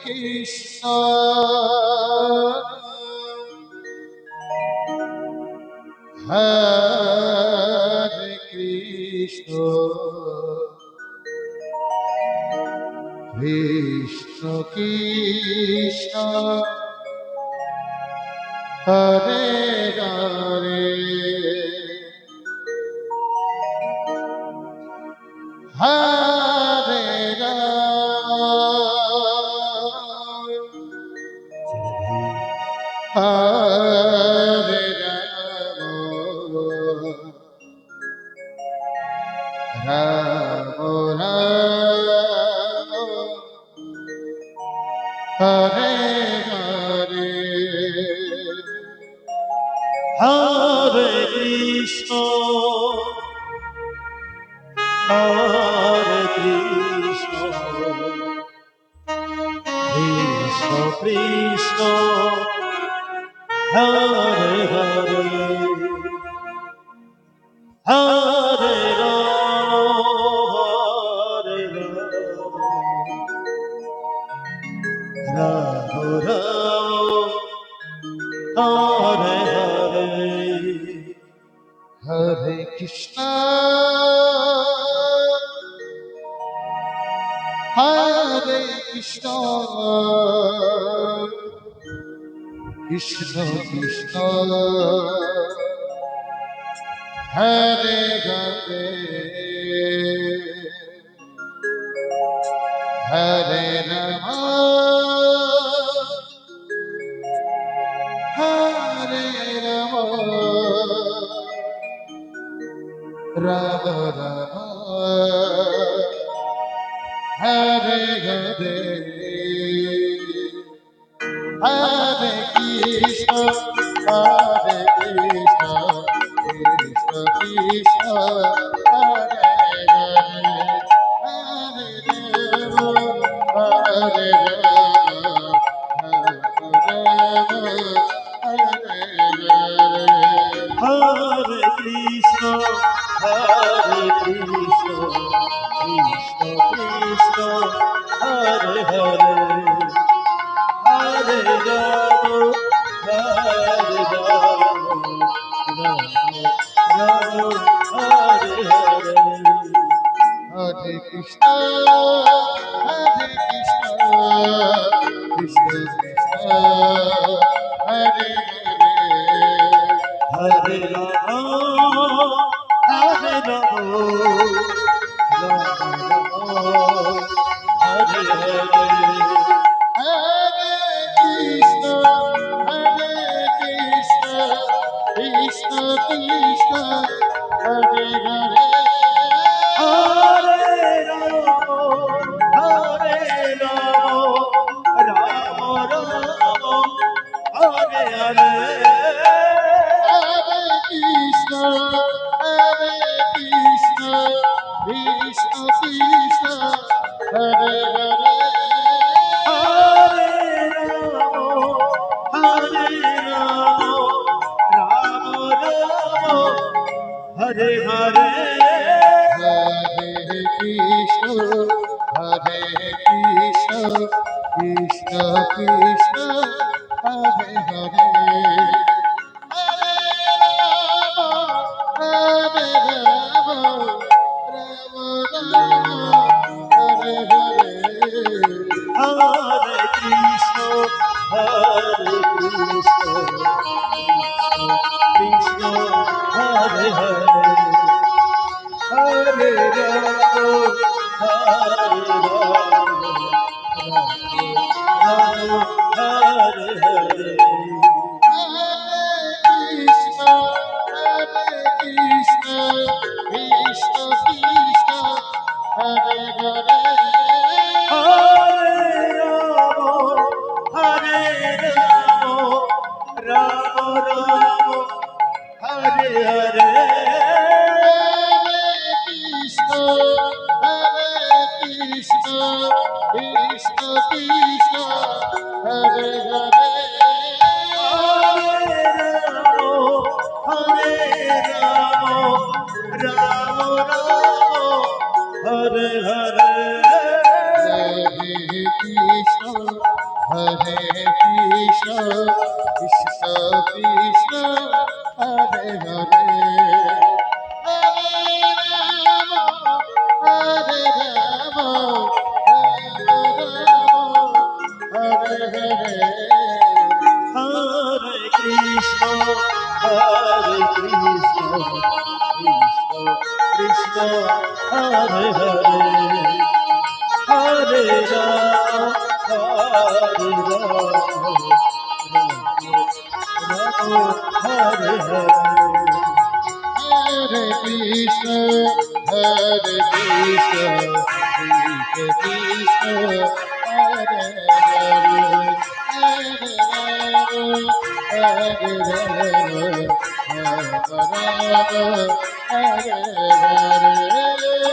Krishna Hare Krishna Krishna Krishna Hare Hare Hare Hare Ram Ram Hare Hare Hare Krishna Hare Krishna Krishna Krishna Hare Hare Hare Ram Hare Hare Hare Krishna Hare Krishna Krishna Krishna Hare Hare Hare Ram Hare Ram Ram Ram Hare Hare Hare Krishna Hare Krishna Krishna Krishna Hare Hare Hare Ram Hare Hare Krishna Hare Krishna Krishna Krishna Hare Hare Hare Ram Hare Ram Ram Hare Hare Hare Krishna Hare Krishna Krishna Krishna Hare Hare Hare Ram Hare Ram Ram Ram Hare Hare Hare Krishna Krishna Krishna Hare Hare Hare Ram Ram Ram Hare Hare Hare Krishna Krishna Krishna Hare Hare Hare Ram Ram Ram Hare Hare Hare Krishna Krishna Krishna Hare Hare Hare Ram Ram Ram Hare Hare Hare Krishna Krishna Hare Hare Hare Ram Ram Hare Hare Krishna Krishna Krishna Krishna Hare Hare Hare Ram Ram Hare Hare Krishna Krishna Krishna Krishna Hare Hare Hare Ram Ram Ram Hare Krishna, Krishna Krishna, Hare Hare, Hare Rama, Hare Rama, Rama Rama, Hare Hare. Hare Krishna, Hare Krishna, Krishna Krishna, Hare Hare, Hare Rama, Hare Rama, Rama Hare Hare. Hare Krishna, Hare Krishna, Krishna Krishna, Hare Hare, Hare Rama, Hare Rama, Rama Rama, Hare Hare.